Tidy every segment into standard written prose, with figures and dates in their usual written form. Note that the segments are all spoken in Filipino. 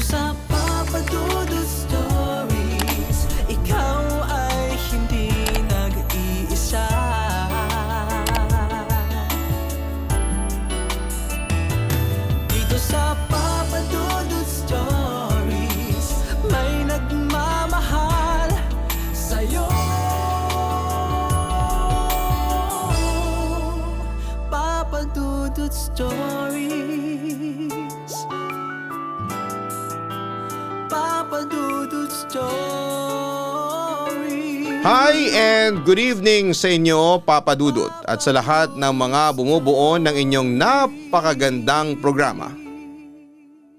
sa Papa Dudut Stories, ikaw ay hindi nag-iisa. Dito sa Papa Dudut Stories, may nagmamahal sa'yo. Papa Dudut Stories, Papa Dudut Stories. Hi and good evening sa inyo, Papa Dudut, at sa lahat ng mga bumubuo ng inyong napakagandang programa.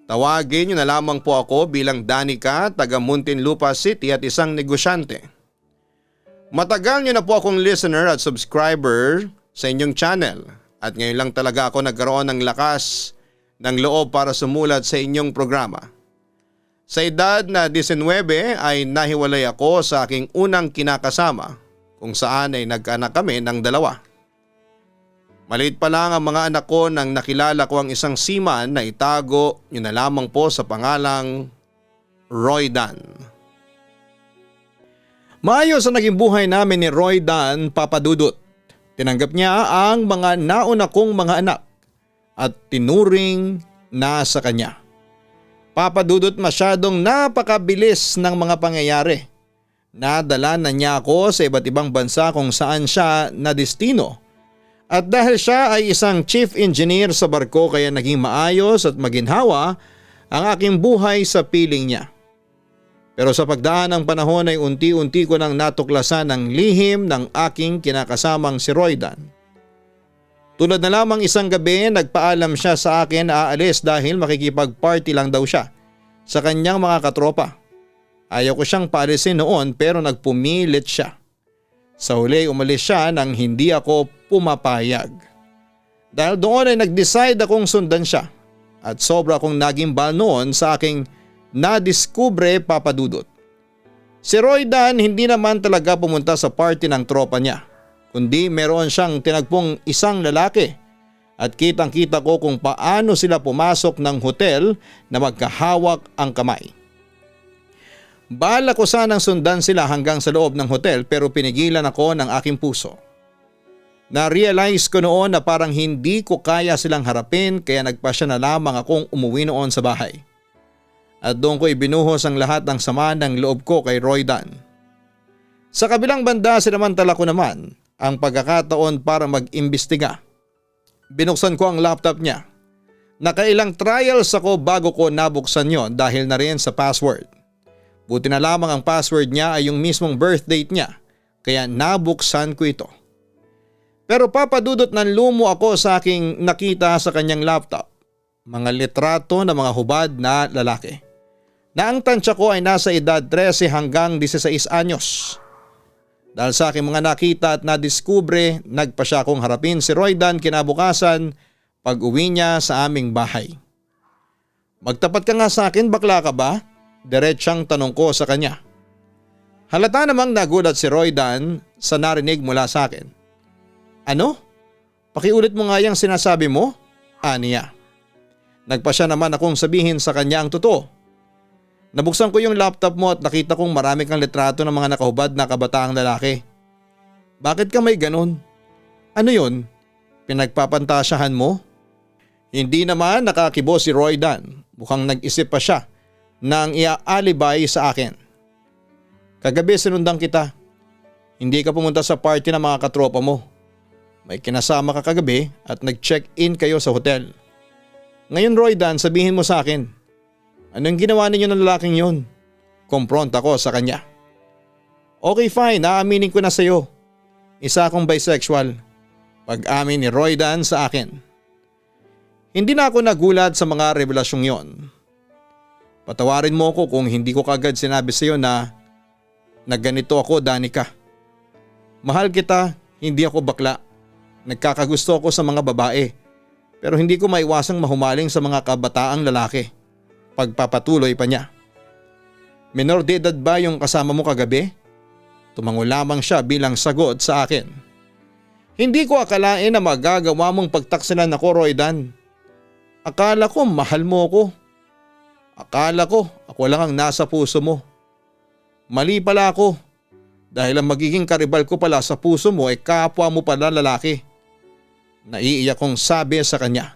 Tawagin niyo na lamang po ako bilang Danica, taga Muntinlupa City at isang negosyante. Matagal niyo na po akong listener at subscriber sa inyong channel at ngayon lang talaga ako nagkaroon ng lakas ng loob para sumulat sa inyong programa. Sa edad na 19 ay nahiwalay ako sa aking unang kinakasama kung saan ay nagkaanak kami ng dalawa. Maliit pa lang ang mga anak ko nang nakilala ko ang isang seaman na itago niyo na lamang po sa pangalang Roy Dan. Maayos ang naging buhay namin ni Roy Dan, Papa Dudut. Tinanggap niya ang mga nauna kong mga anak at tinuring na sa kanya. Papa Dudut, masyadong napakabilis ng mga pangyayari. Nadala na niya ako sa iba't ibang bansa kung saan siya na destino. At dahil siya ay isang chief engineer sa barko kaya naging maayos at maginhawa ang aking buhay sa piling niya. Pero sa pagdaan ng panahon ay unti-unti ko nang natuklasan ang lihim ng aking kinakasamang si Roy Dan. Tulad na lamang isang gabi nagpaalam siya sa akin na aalis dahil makikipag-party lang daw siya sa kanyang mga katropa. Ayaw ko siyang paalisin noon pero nagpumilit siya. Sa huli umalis siya nang hindi ako pumapayag. Dahil doon ay nag-decide akong sundan siya at sobra akong nagimbal noon sa aking nadiskubre, Papa Dudut. Si Roy Dan hindi naman talaga pumunta sa party ng tropa niya, kundi meron siyang tinagpong isang lalaki at kitang-kita ko kung paano sila pumasok ng hotel na magkahawak ang kamay. Bala ko sanang sundan sila hanggang sa loob ng hotel pero pinigilan ako ng aking puso. Na-realize ko noon na parang hindi ko kaya silang harapin kaya nagpasya na lamang akong umuwi noon sa bahay. At doon ko ibinuhos ang lahat ng sama ng loob ko kay Roy Dan. Sa kabilang banda sinamantala ko naman ang pagkakataon para mag-imbestiga. Binuksan ko ang laptop niya. Nakailang trials ako bago ko nabuksan yon dahil na rin sa password. Buti na lamang ang password niya ay yung mismong birth date niya kaya nabuksan ko ito. Pero Papa Dudut, nanlumo ako sa aking nakita sa kanyang laptop. Mga litrato ng mga hubad na lalaki. Na ang tansya ko ay nasa edad 13 hanggang 16 anyos. Dahil sa aking mga nakita at nadiskubre, nagpa siya akong harapin si Roy Dan kinabukasan pag uwi niya sa aming bahay. Magtapat ka nga sa akin, bakla ka ba? Diretsang tanong ko sa kanya. Halata namang nagulat si Roy Dan sa narinig mula sa akin. Ano? Pakiulit mo nga yung sinasabi mo? Aniya. Nagpa siya naman akong sabihin sa kanya ang totoo. Nabuksan ko yung laptop mo at nakita kong marami kang litrato ng mga nakahubad na kabataang lalaki. Bakit ka may ganun? Ano yun? Pinagpapantasyahan mo? Hindi naman nakakibo si Roy Dan. Mukhang nag-isip pa siya nang ia-alibay sa akin. Kagabi sinundan kita. Hindi ka pumunta sa party ng mga katropa mo. May kinasama ka kagabi at nag-check-in kayo sa hotel. Ngayon Roy Dan, sabihin mo sa akin. Anong ginawa ninyo ng lalaking yun? Confront ako sa kanya. Okay fine, aaminin ko na sa iyo. Isa akong bisexual. Pag-amin ni Roy Dan sa akin. Hindi na ako nagulat sa mga revelasyong yon. Patawarin mo ko kung hindi ko kagad sinabi sa iyo na ganito ako, Danica. Mahal kita, hindi ako bakla. Nagkakagusto ako sa mga babae. Pero hindi ko maiwasang mahumaling sa mga kabataang lalaki. Pagpapatuloy pa niya. Menor de edad ba yung kasama mo kagabi? Tumango lamang siya bilang sagot sa akin. Hindi ko akalain na magagawa mong pagtaksilan ako, Roy Dan. Akala ko mahal mo ko. Akala ko ako lang ang nasa puso mo. Mali pala ako dahil ang magiging karibal ko pala sa puso mo ay kapwa mo pala lalaki. Naiiyak kong sabi sa kanya.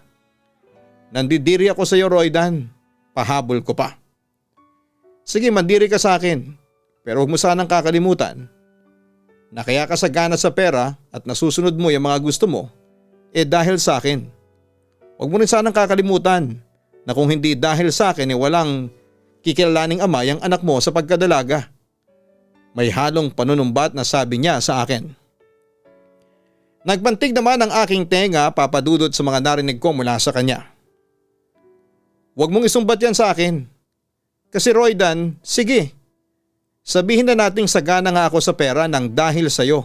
Nandidiri ako sa iyo, Roydan. Pahabol ko pa. Sige, mandiri ka sa akin. Pero huwag mo sanang kakalimutan na kaya ka sagana sa pera at nasusunod mo yung mga gusto mo dahil sa akin. Huwag mo rin sanang kakalimutan na kung hindi dahil sa akin walang kikilalaning ama yung anak mo sa pagkadalaga. May halong panunumbat na sabi niya sa akin. Nagpantig naman ang aking tenga, Papa Dudut, sa mga narinig ko mula sa kanya. Huwag mong isumbat yan sa akin. Kasi Roydan, sige. Sabihin na nating sagana nga ako sa pera nang dahil sa'yo.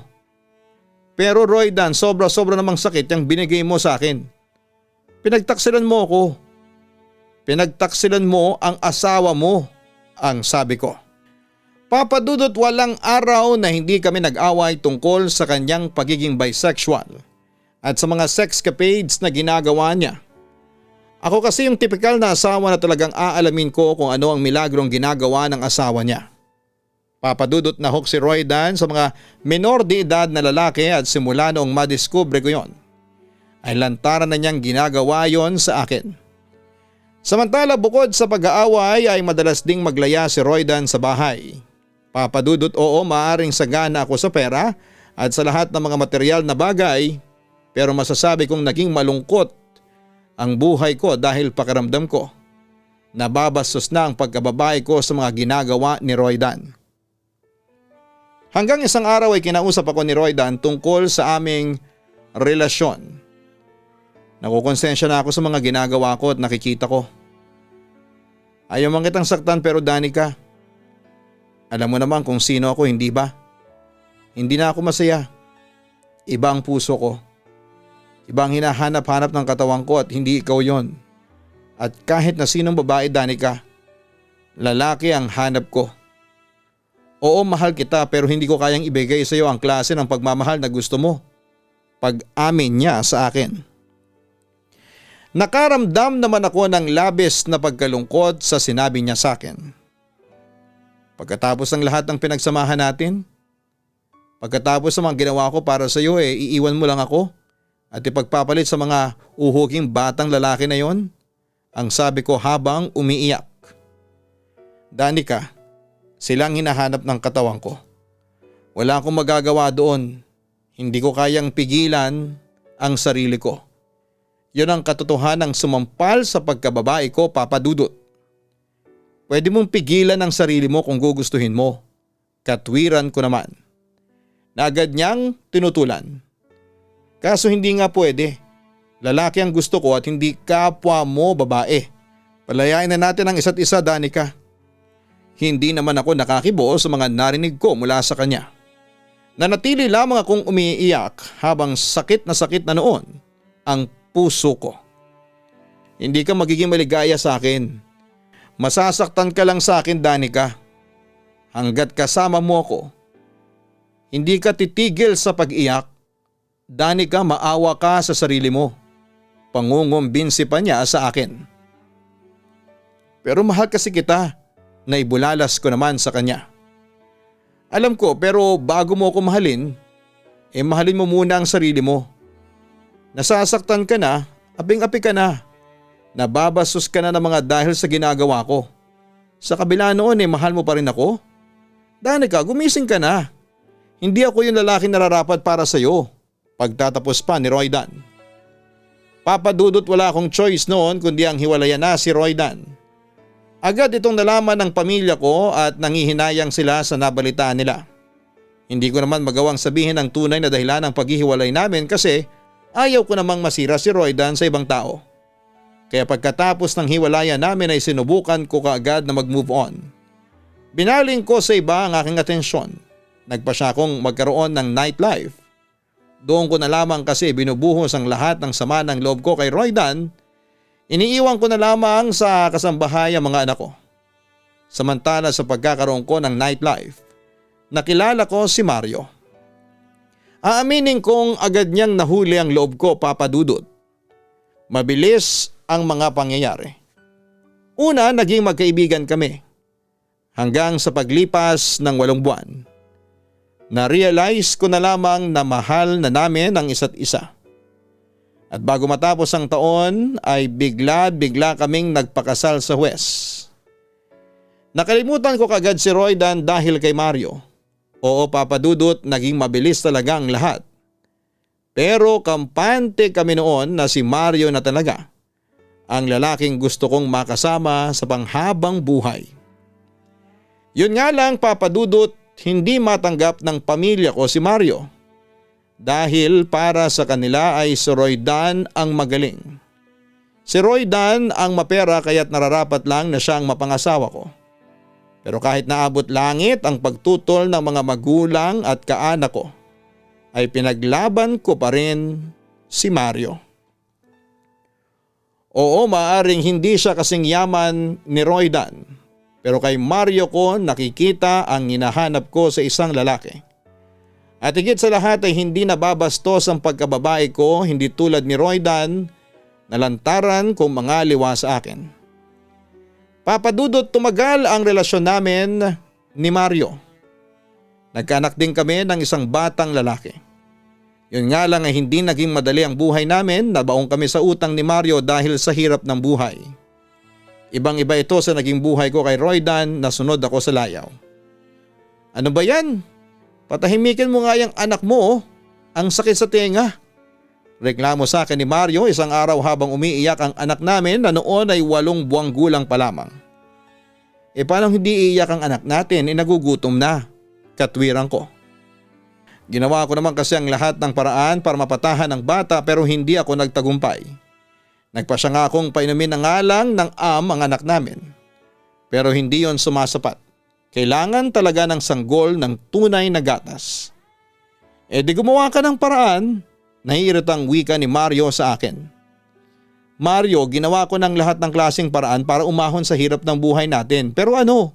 Pero Roydan, sobra-sobra namang sakit yung binigay mo sa akin. Pinagtaksilan mo ako. Pinagtaksilan mo ang asawa mo, ang sabi ko. Papa Dudut, walang araw na hindi kami nag-away tungkol sa kanyang pagiging bisexual at sa mga sexcapades na ginagawa niya. Ako kasi yung tipikal na asawa na talagang aalamin ko kung ano ang milagrong ginagawa ng asawa niya. Papa Dudut, nahok si Roydan sa mga menor de edad na lalaki at simula noong madiskubre ko yon, ay lantaran na niyang ginagawa yon sa akin. Samantala bukod sa pag-aaway ay madalas ding maglaya si Roydan sa bahay. Papa Dudut, oo, maaring sagana ako sa pera at sa lahat ng mga material na bagay, pero masasabi kong naging malungkot ang buhay ko dahil pakiramdam ko nababastos na ang pagkababae ko sa mga ginagawa ni Roydan. Hanggang isang araw ay kinausap ako ni Roydan tungkol sa aming relasyon. Nakukonsensya na ako sa mga ginagawa ko at nakikita ko. Ayaw man kitang saktan pero Danica, alam mo naman kung sino ako, hindi ba? Hindi na ako masaya. Iba ang puso ko. Iba ang hinahanap-hanap ng katawan ko at hindi ikaw yon. At kahit na sinong babae, Danica, lalaki ang hanap ko. Oo, mahal kita pero hindi ko kayang ibigay sa iyo ang klase ng pagmamahal na gusto mo. Pag-amin niya sa akin. Nakaramdam naman ako ng labis na pagkalungkot sa sinabi niya sa akin. Pagkatapos ng lahat ng pinagsamahan natin, pagkatapos ng mga ginawa ko para sa iyo iiwan mo lang ako at ipagpapalit sa mga uhuging batang lalaki na yon, ang sabi ko habang umiiyak. Danica, silang hinahanap ng katawan ko. Wala akong magagawa doon. Hindi ko kayang pigilan ang sarili ko. Yun ang katotohanang sumampal sa pagkababae ko, Papa Dudut. Pwede mong pigilan ang sarili mo kung gugustuhin mo. Katwiran ko naman. Na agad niyang tinutulan. Kaso hindi nga pwede. Lalaki ang gusto ko at hindi kapwa mo babae. Palayain na natin ang isa't isa, Danica. Hindi naman ako nakakibo sa mga narinig ko mula sa kanya. Nanatili lamang akong umiiyak habang sakit na noon ang puso ko. Hindi ka magiging maligaya sa akin. Masasaktan ka lang sa akin, Danica. Hanggat kasama mo ako, hindi ka titigil sa pag-iyak. Danica, maawa ka sa sarili mo. Pangungumbinsi pa niya sa akin. Pero mahal kasi kita, naibulalas ko naman sa kanya. Alam ko, pero bago mo ako mahalin, mahalin mo muna ang sarili mo. Nasasaktan ka na, aping-api ka na. Nababastos ka na ng mga dahil sa ginagawa ko. Sa kabila noon mahal mo pa rin ako? Danica, gumising ka na. Hindi ako yung lalaki nararapat para sa iyo. Pagtatapos pa ni Roydan. Papa Dudut, wala akong choice noon kundi ang hiwalayan na si Roydan. Agad itong nalaman ng pamilya ko at nangihinayang sila sa nabalitaan nila. Hindi ko naman magawang sabihin ang tunay na dahilan ng paghihiwalay namin kasi ayaw ko namang masira si Roydan sa ibang tao. Kaya pagkatapos ng hiwalayan namin ay sinubukan ko kaagad na mag-move on. Binaling ko sa iba ang aking atensyon. Nagpa siya akong magkaroon ng nightlife. Doon ko na lamang kasi binubuhos ang lahat ng sama ng loob ko kay Roydan. Iniiwan ko na lamang sa kasambahay ang mga anak ko. Samantala sa pagkakaroon ko ng nightlife, nakilala ko si Mario. Aaminin kong agad niyang nahuli ang loob ko, Papa Dudut. Mabilis ang mga pangyayari. Una, naging magkaibigan kami. Hanggang sa paglipas ng 8 buwan, na-realize ko na lamang na mahal na namin ang isa't isa. At bago matapos ang taon ay bigla kaming nagpakasal sa huwes. Nakalimutan ko kagad si Roydan dahil kay Mario. Oo, Papa Dudut, naging mabilis talaga ang lahat. Pero kampante kami noon na si Mario na talaga ang lalaking gusto kong makasama sa panghabang buhay. Yun nga lang, Papa Dudut, hindi matanggap ng pamilya ko si Mario. Dahil para sa kanila ay si Roydan ang magaling. Si Roydan ang mapera kaya't nararapat lang na siya ang mapangasawa ko. Pero kahit naabot langit ang pagtutol ng mga magulang at kaanak ko, ay pinaglaban ko pa rin si Mario. Oo, maaring hindi siya kasing yaman ni Roydan, pero kay Mario ko nakikita ang hinahanap ko sa isang lalaki. At higit sa lahat ay hindi nababastos ang pagkababae ko, hindi tulad ni Roydan na lantaran kung mangaliwa sa akin. Papa Dudut, tumagal ang relasyon namin ni Mario. Nagkaanak din kami ng isang batang lalaki. Yun nga lang ay hindi naging madali ang buhay namin, nabaong kami sa utang ni Mario dahil sa hirap ng buhay. Ibang-iba ito sa naging buhay ko kay Roydan na sunod ako sa layaw. Ano ba yan? Patahimikin mo nga yung anak mo, oh. Ang sakit sa tenga. Reklamo sa akin ni Mario isang araw habang umiiyak ang anak namin na noon ay 8 buwang gulang pa lamang. E paano hindi iiyak ang anak natin? Nagugutom na. Katwiran ko. Ginawa ko naman kasi ang lahat ng paraan para mapatahan ang bata pero hindi ako nagtagumpay. Nagpasya nga akong painumin ng alang ng ang anak namin. Pero hindi yon sumasapat. Kailangan talaga ng sanggol ng tunay na gatas. E di gumawa ka ng paraan. Naiirita ang wika ni Mario sa akin. Mario, ginawa ko ng lahat ng klaseng paraan para umahon sa hirap ng buhay natin. Pero ano?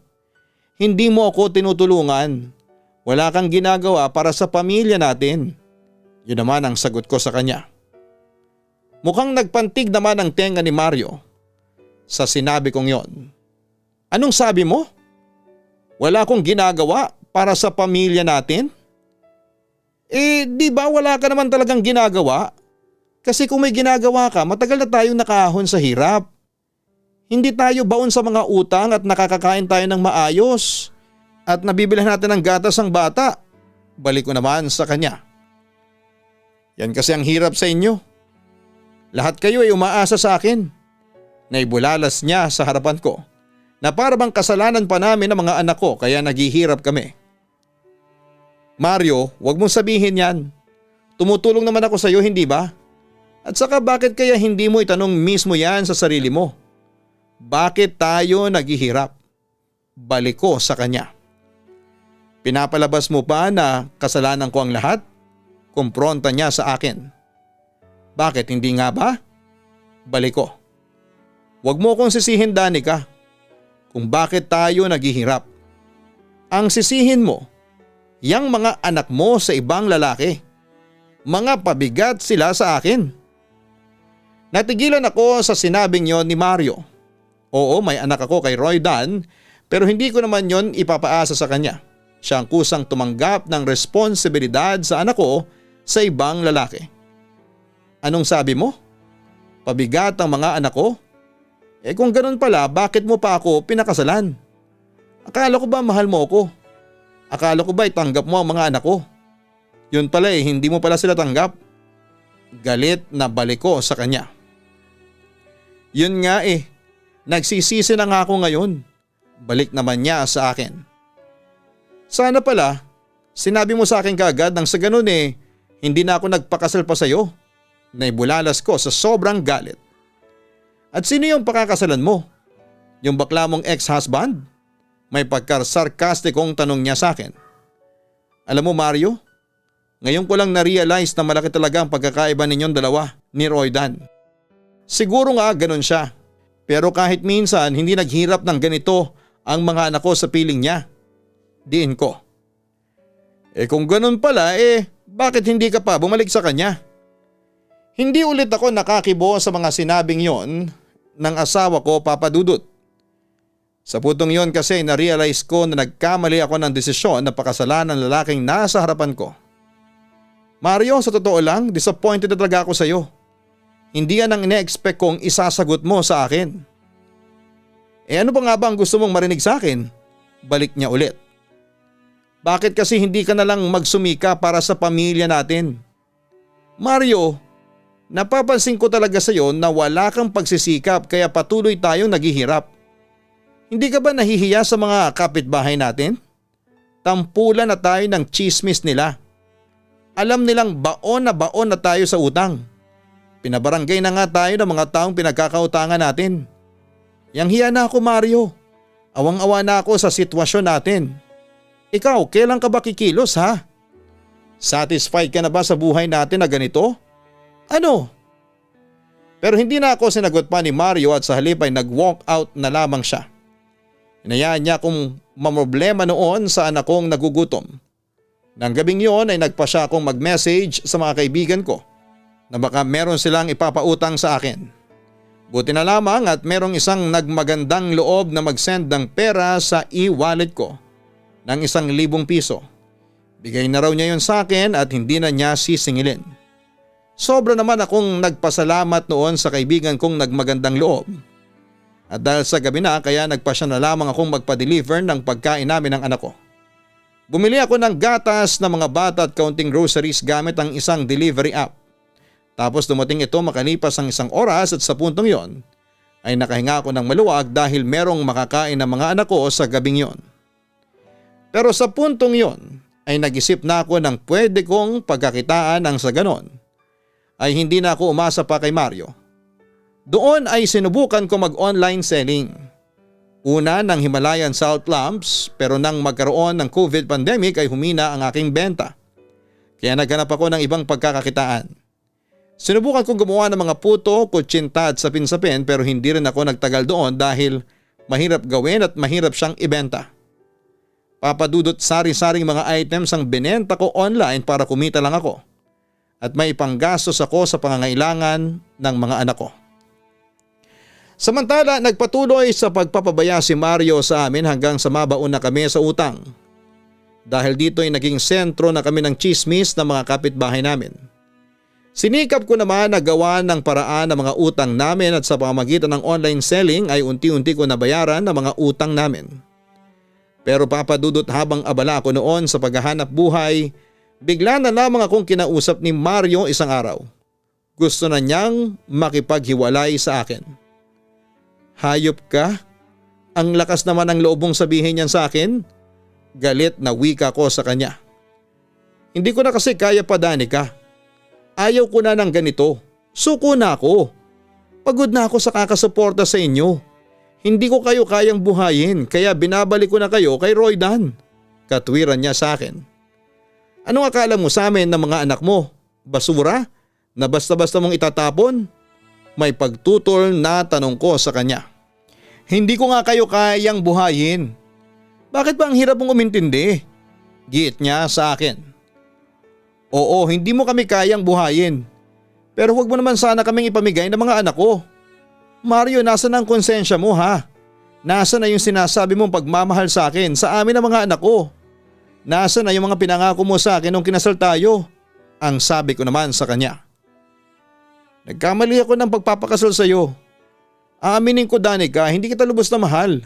Hindi mo ako tinutulungan. Wala kang ginagawa para sa pamilya natin. Yun naman ang sagot ko sa kanya. Mukhang nagpantig naman ang tenga ni Mario sa sinabi kong yon. Anong sabi mo? Wala akong ginagawa para sa pamilya natin? Eh, di ba wala ka naman talagang ginagawa? Kasi kung may ginagawa ka, matagal na tayong nakahon sa hirap. Hindi tayo baon sa mga utang at nakakakain tayo ng maayos. At nabibilhan natin ng gatas ang bata. Balik ko naman sa kanya. Yan kasi ang hirap sa inyo. Lahat kayo ay umaasa sa akin. Naibulalas niya sa harapan ko na para bang kasalanan pa namin ng mga anak ko kaya naghihirap kami. Mario, wag mong sabihin yan. Tumutulong naman ako sa iyo, hindi ba? At saka bakit kaya hindi mo itanong mismo yan sa sarili mo? Bakit tayo naghihirap? Balik ko sa kanya. Pinapalabas mo pa na kasalanan ko ang lahat? Kumpronta niya sa akin. Bakit hindi nga ba? Balik ko. Wag mo kong sisihin, Danica, kung bakit tayo naghihirap. Ang sisihin mo, yang mga anak mo sa ibang lalaki. Mga pabigat sila sa akin. Natigilan ako sa sinabing yon ni Mario. Oo, may anak ako kay Roydan pero hindi ko naman yon ipapaasa sa kanya. Siya ang kusang tumanggap ng responsibilidad sa anak ko sa ibang lalaki. Anong sabi mo? Pabigat ang mga anak ko? Eh kung ganun pala, bakit mo pa ako pinakasalan? Akala ko ba mahal mo ako? Akala ko ba itanggap mo ang mga anak ko? Yun pala hindi mo pala sila tanggap. Galit na balik ko sa kanya. Yun nga nagsisisi na nga ako ngayon. Balik naman niya sa akin. Sana pala, sinabi mo sa akin kaagad nang sa ganun hindi na ako nagpakasal pa sa'yo. Naibulalas ko sa sobrang galit. At sino yung pakakasalan mo? Yung bakla mong ex-husband? May pagkasarkastikong tanong niya sa akin. Alam mo Mario, ngayon ko lang na-realize na malaki talaga ang pagkakaiba ninyong dalawa ni Roydan. Siguro nga ganun siya. Pero kahit minsan hindi naghirap ng ganito ang mga anak ko sa piling niya. Diin ko. Kung ganun pala bakit hindi ka pa bumalik sa kanya? Hindi ulit ako nakakibo sa mga sinabing yon ng asawa ko, Papa Dudut. Sa puntong yon kasi na-realize ko na nagkamali ako ng desisyon na pakasalan ng lalaking nasa harapan ko. Mario, sa totoo lang, disappointed na talaga ako sa iyo. Hindi yan ang ine-expect kong isasagot mo sa akin. Ano pa nga ba ang gusto mong marinig sa akin? Balik niya ulit. Bakit kasi hindi ka na lang magsumika para sa pamilya natin? Mario, napapansin ko talaga sa iyo na wala kang pagsisikap kaya patuloy tayong naghihirap. Hindi ka ba nahihiya sa mga kapitbahay natin? Tampulan na tayo ng chismis nila. Alam nilang baon na tayo sa utang. Pinabarangay na nga tayo ng mga taong pinagkakautangan natin. Yang hiya na ako, Mario. Awang-awa na ako sa sitwasyon natin. Ikaw, kailan ka ba kikilos, ha? Satisfied ka na ba sa buhay natin na ganito? Ano? Pero hindi na ako sinagot pa ni Mario at sa halip ay nag-walk out na lamang siya. Hinayaan niya akong mamroblema noon sa anak kong nagugutom. Nang gabing yon ay nagpa siya akong mag-message sa mga kaibigan ko na baka meron silang ipapautang sa akin. Buti na lamang at merong isang nagmagandang loob na mag-send ng pera sa e-wallet ko ng 1,000 piso. Bigay na raw niya yon sa akin at hindi na niya sisingilin. Sobra naman akong nagpasalamat noon sa kaibigan kong nagmagandang loob. At dahil sa gabi na kaya nagpa siya na lamang akong magpa-deliver ng pagkain namin ng anak ko. Bumili ako ng gatas na mga bata at kaunting groceries gamit ang isang delivery app. Tapos dumating ito makalipas ang 1 oras at sa puntong yon ay nakahinga ako ng maluwag dahil merong makakain ng mga anak ko sa gabing yon. Pero sa puntong yon ay nag-isip na ako ng pwede kong pagkakitaan ang sa ganon ay hindi na ako umasa pa kay Mario. Doon ay sinubukan ko mag-online selling. Una ng Himalayan salt lamps pero nang magkaroon ng COVID pandemic ay humina ang aking benta. Kaya naghanap ako ng ibang pagkakakitaan. Sinubukan kong gumawa ng mga puto, kutsinta at sapin-sapin pero hindi rin ako nagtagal doon dahil mahirap gawin at mahirap siyang ibenta. Papadudot sari-saring mga items ang binenta ko online para kumita lang ako. At may panggastos ako sa pangangailangan ng mga anak ko. Samantala nagpatuloy sa pagpapabaya si Mario sa amin hanggang sa mabaon na kami sa utang. Dahil dito ay naging sentro na kami ng chismis ng mga kapitbahay namin. Sinikap ko naman na gawa ng paraan ng mga utang namin at sa pamamagitan ng online selling ay unti-unti ko nabayaran ng mga utang namin. Pero papadudot habang abala ko noon sa paghahanap buhay, bigla na lamang akong kinausap ni Mario isang araw. Gusto na niyang makipaghiwalay sa akin. Hayop ka? Ang lakas naman ang loob mong sabihin niyan sa akin? Galit na wika ko sa kanya. Hindi ko na kasi kaya pa, Danica. Ayaw ko na ng ganito. Suko na ako. Pagod na ako sa kakasuporta sa inyo. Hindi ko kayo kayang buhayin kaya binabalik ko na kayo kay Roy Dan. Katwiran niya sa akin. Anong akala mo sa amin ng mga anak mo? Basura? Na basta-basta mong itatapon? May pagtutol na tanong ko sa kanya. Hindi ko nga kayo kayang buhayin. Bakit ba ang hirap mong umintindi? Giit niya sa akin. Oo, hindi mo kami kayang buhayin. Pero huwag mo naman sana kaming ipamigay ng mga anak ko. Mario, nasa na ang konsensya mo, ha? Nasa na yung sinasabi mong pagmamahal sa akin sa amin ng mga anak ko? Nasa na yung mga pinangako mo sa akin nung kinasal tayo? Ang sabi ko naman sa kanya. Nagkamali ako ng pagpapakasal sa iyo. Aaminin ko, Danica, hindi kita lubos na mahal.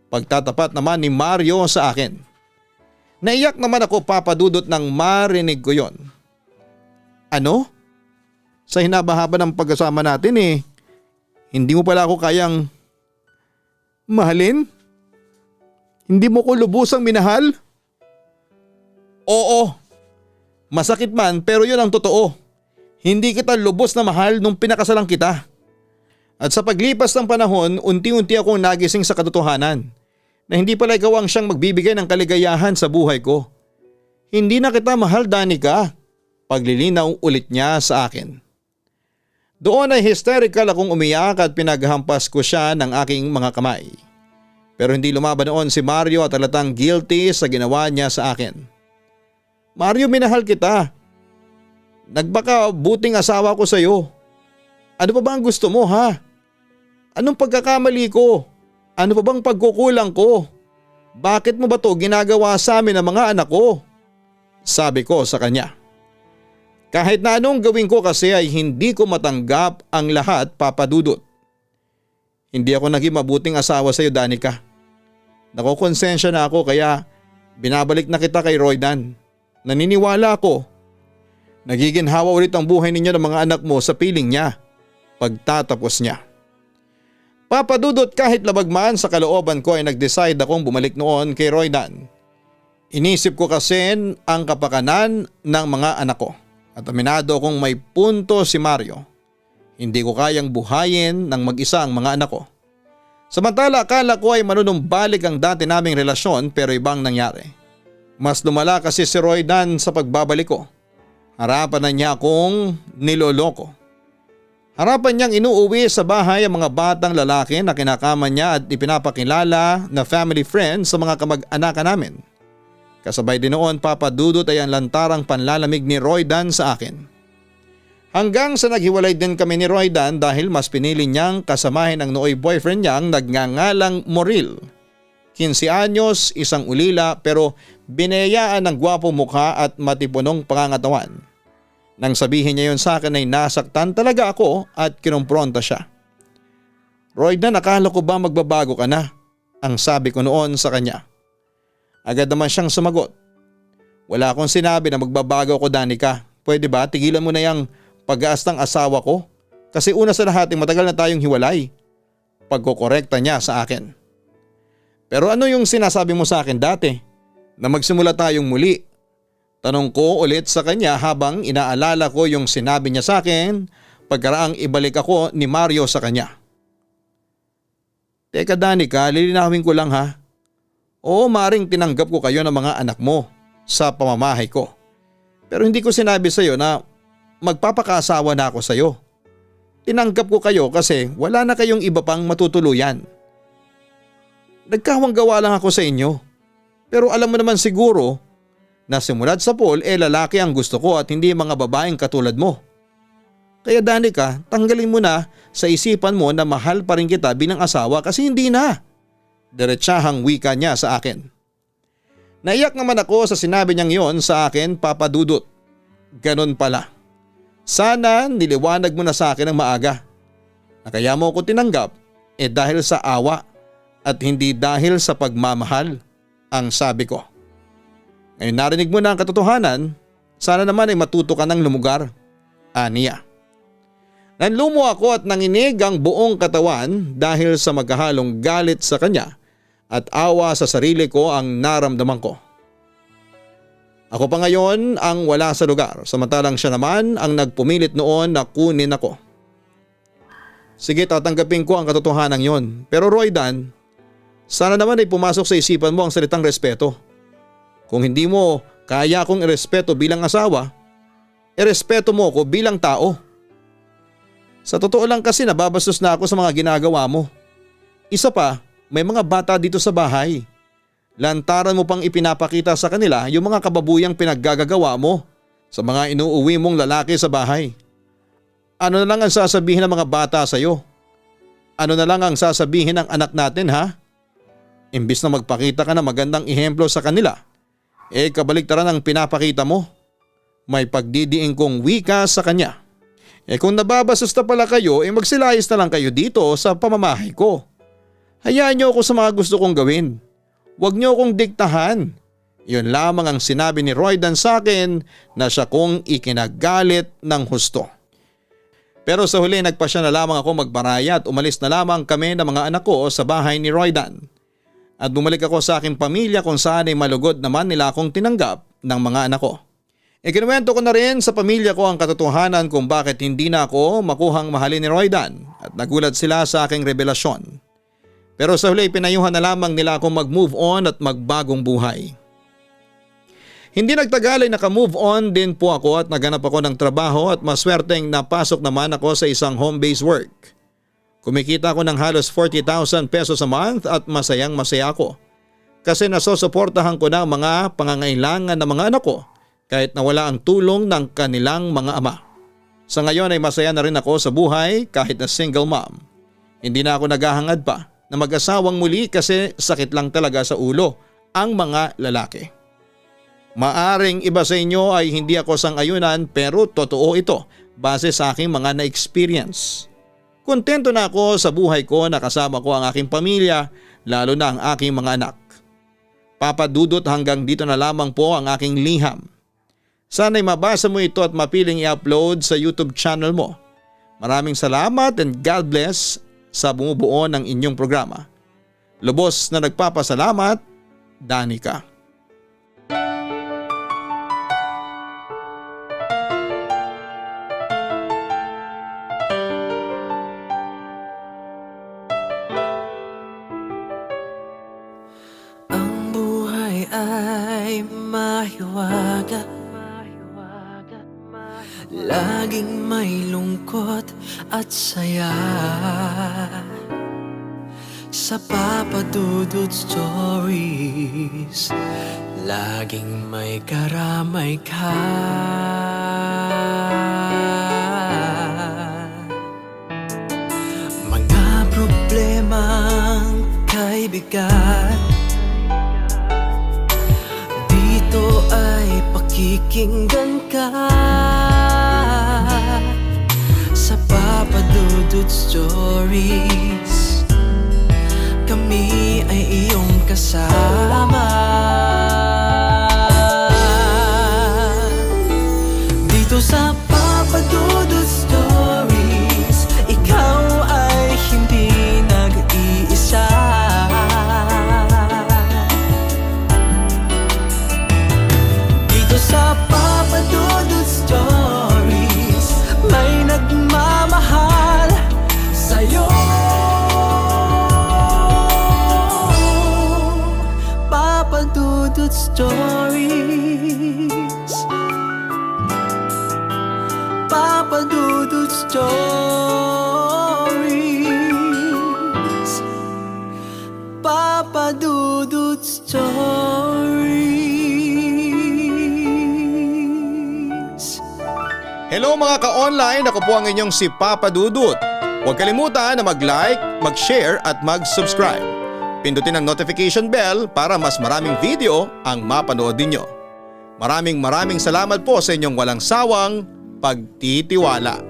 Pagtatapat naman ni Mario sa akin. Naiyak naman ako, papadudot nang marinig ko yon. Ano? Sa hinaba-haba ng pagkasama natin hindi mo pala ako kayang mahalin? Hindi mo ko lubusang minahal? Oo. Masakit man pero yun ang totoo. Hindi kita lubos na mahal nung pinakasalan kita. At sa paglipas ng panahon, unti-unti akong nagising sa katotohanan na hindi pala ikaw ang siyang magbibigay ng kaligayahan sa buhay ko. Hindi na kita mahal, Danica. Paglilinaw ulit niya sa akin. Doon ay hysterical akong umiyak at pinaghampas ko siya ng aking mga kamay. Pero hindi lumaban noon si Mario at halatang guilty sa ginawa niya sa akin. Mario, minahal kita. Nagbaka buting asawa ko sa iyo. Ano pa ba ang gusto mo, ha? Anong pagkakamali ko? Ano pa bang pagkukulang ko? Bakit mo ba to ginagawa sa amin ng mga anak ko? Sabi ko sa kanya. Kahit na anong gawin ko kasi ay hindi ko matanggap ang lahat, Papa Dudut. Hindi ako naging mabuting asawa sa iyo, Danica. Nakokonsensya na ako kaya binabalik na kita kay Roydan. Naniniwala ako. Nagiginhawa ulit ang buhay ninyo ng mga anak mo sa piling niya pagtatapos niya. Papa Dudut, kahit labagman sa kalooban ko ay nag-decide akong bumalik noon kay Roydan. Inisip ko kasi ang kapakanan ng mga anak ko at aminado akong may punto si Mario. Hindi ko kayang buhayin ng mag-isa ang mga anak ko. Samantala akala ko ay manunumbalik ang dati naming relasyon pero ibang nangyari. Mas lumala kasi si Roydan sa pagbabalik ko. Harapan na niya akong niloloko. Harapan niyang inuuwi sa bahay ang mga batang lalaki na kinakama niya at ipinapakilala na family friends sa mga kamag-anakan namin. Kasabay din noon, Papa Dudut, ay ang lantarang panlalamig ni Roydan sa akin. Hanggang sa naghiwalay din kami ni Roydan dahil mas pinili niyang kasamahin ang nooy boyfriend niyang nagngangalang Moril. 15 anyos, isang ulila pero binayaan ng gwapong mukha at matipunong pangangatawan. Nang sabihin niya yun sa akin ay nasaktan talaga ako at kinumpronta siya. Roydan, akala ko ba magbabago ka na? Ang sabi ko noon sa kanya. Agad naman siyang sumagot. Wala akong sinabi na magbabago ako, Danica. Pwede ba tigilan mo na yung pag-aas ng asawa ko? Kasi una sa lahat ay matagal na tayong hiwalay. Pagkokorekta niya sa akin. Pero ano yung sinasabi mo sa akin dati? Na magsimula tayong muli. Tanong ko ulit sa kanya habang inaalala ko yung sinabi niya sa akin pagkaraang ibalik ako ni Mario sa kanya. Teka Danica, lilinawin ko lang ha. Oo, maring tinanggap ko kayo ng mga anak mo sa pamamahay ko. Pero hindi ko sinabi sa iyo na magpapakaasawa na ako sa iyo. Tinanggap ko kayo kasi wala na kayong iba pang matutuluyan. Nagkawang gawa lang ako sa inyo. Pero alam mo naman siguro na simulat sa pool lalaki ang gusto ko at hindi mga babaeng katulad mo. Kaya Danica, tanggalin mo na sa isipan mo na mahal pa rin kita bilang asawa kasi hindi na. Diretsahang wika niya sa akin. Naiyak naman ako sa sinabi niyang yon sa akin, Papa Dudut. Ganon pala. Sana niliwanag mo na sa akin ng maaga. Na kaya mo ako tinanggap dahil sa awa at hindi dahil sa pagmamahal, ang sabi ko. Ngayon narinig mo na ang katotohanan, sana naman ay matuto ka ng lumugar. Aniya. Nanlumo ako at nanginig ang buong katawan dahil sa magkahalong galit sa kanya at awa sa sarili ko ang naramdaman ko. Ako pa ngayon ang wala sa lugar, samantalang siya naman ang nagpumilit noon na kunin ako. Sige, tatanggapin ko ang katotohanan yon. Pero Roydan, sana naman ay pumasok sa isipan mo ang salitang respeto. Kung hindi mo kaya akong irespeto bilang asawa, irespeto mo ako bilang tao. Sa totoo lang kasi nababastos na ako sa mga ginagawa mo. Isa pa, may mga bata dito sa bahay. Lantaran mo pang ipinapakita sa kanila yung mga kababuyang pinaggagawa mo sa mga inuuwi mong lalaki sa bahay. Ano na lang ang sasabihin ng mga bata sa iyo? Ano na lang ang sasabihin ng anak natin ha? Imbis na magpakita ka ng magandang ehemplo sa kanila, kabaliktaran ang pinapakita mo. May pagdidiin kong wika sa kanya. Kung nababastos na pala kayo, magsilayas na lang kayo dito sa pamamahay ko. Hayaan niyo ako sa mga gusto kong gawin. Huwag niyo akong diktahan. Yun lamang ang sinabi ni Roydan sa akin na siya kong ikinagalit ng husto. Pero sa huli nagpasya na lamang ako magbaraya at umalis na lamang kami ng mga anak ko sa bahay ni Roydan. At bumalik ako sa aking pamilya kung saan ay malugod naman nila akong tinanggap ng mga anak ko. Ikinuwento ko na rin sa pamilya ko ang katotohanan kung bakit hindi na ako makuhang mahalin ni Roydan at nagulat sila sa aking revelasyon. Pero sa huli pinayuhan na lamang nila akong mag-move on at magbagong buhay. Hindi nagtagal ay naka-move on din po ako at naganap ako ng trabaho at maswerteng napasok naman ako sa isang home-based work. Kumikita ako ng halos 40,000 pesos a month at masayang masaya ako. Kasi nasosuportahan ko na ang mga pangangailangan ng mga anak ko kahit nawala ang tulong ng kanilang mga ama. Sa ngayon ay masaya na rin ako sa buhay kahit na single mom. Hindi na ako naghahangad pa na mag-asawang muli kasi sakit lang talaga sa ulo ang mga lalaki. Maaring iba sa inyo ay hindi ako sang-ayunan pero totoo ito base sa aking mga na-experience. Kontento na ako sa buhay ko na kasama ko ang aking pamilya, lalo na ang aking mga anak. Papa Dudut, hanggang dito na lamang po ang aking liham. Sana'y mabasa mo ito at mapiling i-upload sa YouTube channel mo. Maraming salamat and God bless sa bumubuo ng inyong programa. Lubos na nagpapasalamat, Danica. Ang buhay ay mahiwaga, laging may lungkot at saya. Sa Papa Dudut Stories, laging may karamay ka. Mga problemang kay bigat, dito ay pakikinggan ka. Sa Papa Dudut Stories, kami ay iyong kasama. Dito sa Papa Dudut Stories, ikaw ay hindi nag-iisa. Dito sa Papa Dudut Stories, may nagmamahal sa'yo. Papa Dudut Stories, Papa Dudut Stories, Papa Dudut Stories. Hello mga ka-online, ako po ang inyong si Papa Dudut. Huwag kalimutan na mag-like, mag-share at mag-subscribe. Pindutin ang notification bell para mas maraming video ang mapanood ninyo. Maraming salamat po sa inyong walang sawang pagtitiwala.